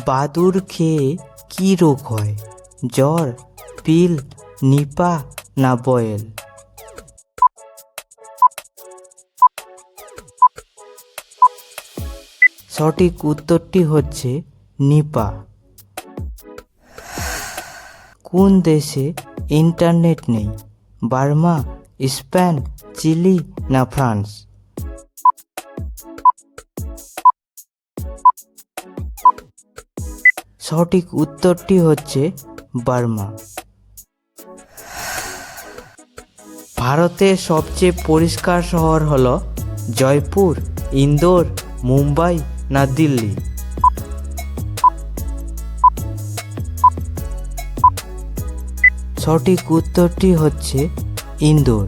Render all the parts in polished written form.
বাদুড় খেয়ে কি রোগ হয়? জ্বর, পিল, নিপা না বয়েল? সঠিক উত্তরটি হচ্ছে নিপা। কোন দেশে ইন্টারনেট নেই? বার্মা, স্পেন, চিলি না ফ্রান্স? সঠিক উত্তরটি হচ্ছে বার্মা। ভারতের সবচেয়ে পরিষ্কার শহর হলো জয়পুর, ইন্দোর, মুম্বাই না দিল্লি? সঠিক উত্তরটি হচ্ছে ইন্দোর।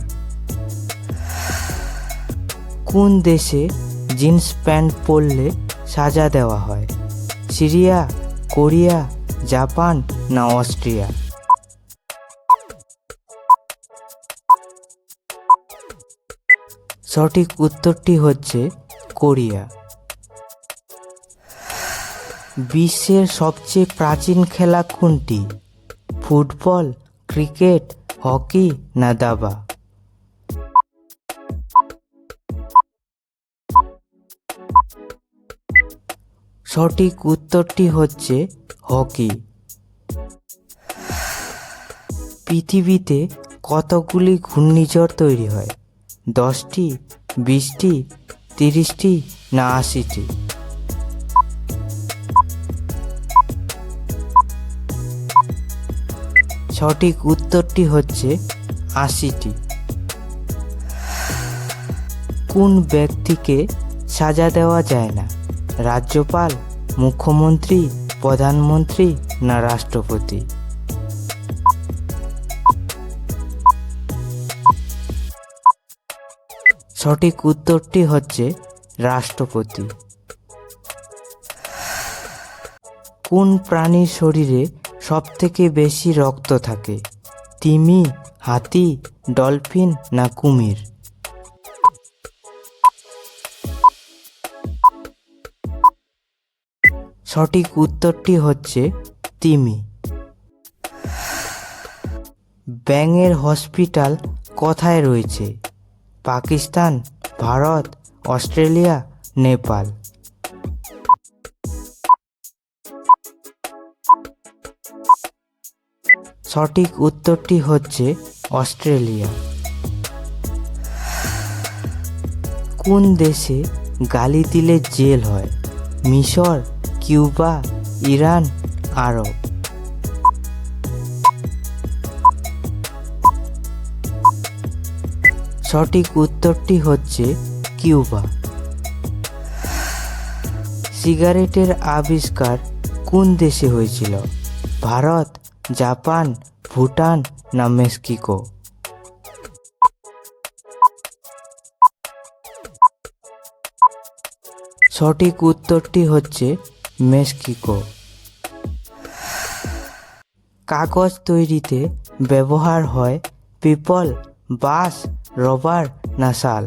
কোন দেশে জিন্স প্যান্ট পরলে সাজা দেওয়া হয়? সিরিয়া, কোরিয়া, জাপান না অস্ট্রিয়া? সঠিক উত্তরটি হচ্ছে কোরিয়া। বিশ্বের সবচেয়ে প্রাচীন খেলা কোনটি? ফুটবল, ক্রিকেট, হকি না দাবা? সঠিক উত্তরটি হচ্ছে হকি। পৃথিবীতে কতগুলি ঘূর্ণিঝড় তৈরি হয়? 10টি, 20টি, 30টি না 80টি? সঠিক উত্তরটি হচ্ছে 80টি। কোন ব্যক্তিকে সাজা দেওয়া যায় না? রাজ্যপাল, মুখ্যমন্ত্রী, প্রধানমন্ত্রী না রাষ্ট্রপতি? সঠিক উত্তরটি হচ্ছে রাষ্ট্রপতি। কোন প্রাণীর শরীরে সবথেকে বেশি রক্ত থাকে? তিমি, হাতি, ডলফিন না কুমির? সঠিক উত্তরটি হচ্ছে তিমি। ব্যাঙের হসপিটাল কোথায় রয়েছে? পাকিস্তান, ভারত, অস্ট্রেলিয়া, নেপাল? সঠিক উত্তরটি হচ্ছে অস্ট্রেলিয়া। কোন দেশে গালি দিলে জেল হয়? মিশর, কিউবা, ইরান, আরব? সঠিক উত্তরটি হচ্ছে কিউবা। সিগারেটের আবিষ্কার কোন দেশে হয়েছিল? ভারত, জাপান, ভুটান না মেক্সিকো? সঠিক উত্তরটি হচ্ছে মেক্সিকো। কাগজ তৈরিতে ব্যবহার হয় পিপল, বাঁশ, রবার না শাল?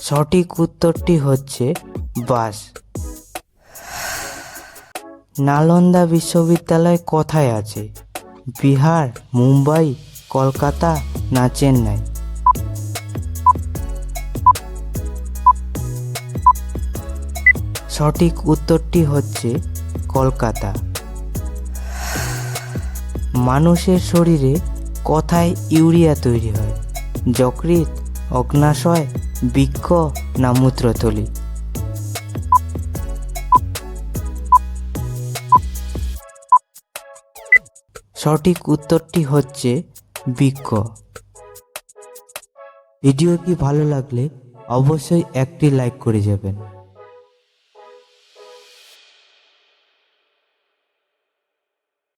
সঠিক উত্তরটি হচ্ছে বাঁশ। নালন্দা বিশ্ববিদ্যালয় কোথায় আছে? বিহার, মুম্বাই, কলকাতা না চেন্নাই? সঠিক উত্তরটি হচ্ছে কলকাতা। মানুষের শরীরে কোথায় ইউরিয়া তৈরি হয়? যকৃৎ, অগ্নাশয়, বৃক্ক না মূত্রথলি? সঠিক উত্তরটি হচ্ছে বৃক্ক। ভিডিওটি ভালো লাগলে অবশ্যই একটি লাইক করে যাবেন।